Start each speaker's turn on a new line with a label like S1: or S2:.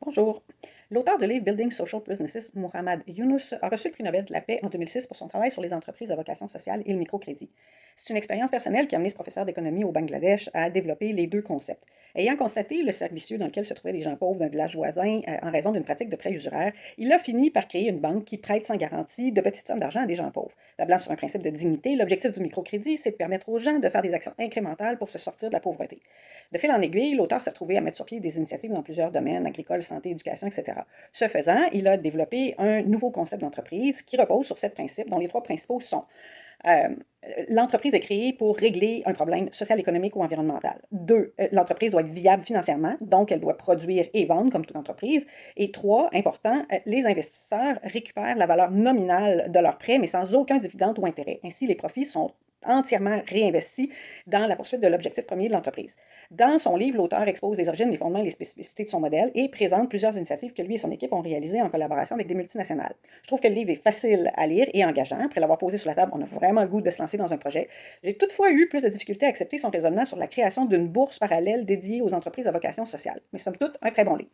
S1: Bonjour. L'auteur de livre Building Social Businesses, Muhammad Yunus, a reçu le prix Nobel de la paix en 2006 pour son travail sur les entreprises à vocation sociale et le microcrédit. C'est une expérience personnelle qui a amené ce professeur d'économie au Bangladesh à développer les deux concepts. Ayant constaté le cercle vicieux dans lequel se trouvaient les gens pauvres d'un village voisin en raison d'une pratique de prêt usuraire, il a fini par créer une banque qui prête sans garantie de petites sommes d'argent à des gens pauvres. Tablant sur un principe de dignité, l'objectif du microcrédit, c'est de permettre aux gens de faire des actions incrémentales pour se sortir de la pauvreté. De fil en aiguille, l'auteur s'est retrouvé à mettre sur pied des initiatives dans plusieurs domaines, agricoles, santé, éducation, etc. Ce faisant, il a développé un nouveau concept d'entreprise qui repose sur 7 principes, dont les 3 principaux sont euh, l'entreprise est créée pour régler un problème social, économique ou environnemental. 2, l'entreprise doit être viable financièrement, donc elle doit produire et vendre comme toute entreprise. Et 3, important, les investisseurs récupèrent la valeur nominale de leurs prêts, mais sans aucun dividende ou intérêt. Ainsi, les profits sont entièrement réinvestis dans la poursuite de l'objectif premier de l'entreprise. Dans son livre, l'auteur expose les origines, les fondements et les spécificités de son modèle et présente plusieurs initiatives que lui et son équipe ont réalisées en collaboration avec des multinationales. Je trouve que le livre est facile à lire et engageant. Après l'avoir posé sur la table, on a vraiment le goût de se lancer dans un projet. J'ai toutefois eu plus de difficultés à accepter son raisonnement sur la création d'une bourse parallèle dédiée aux entreprises à vocation sociale. Mais somme toute, un très bon livre.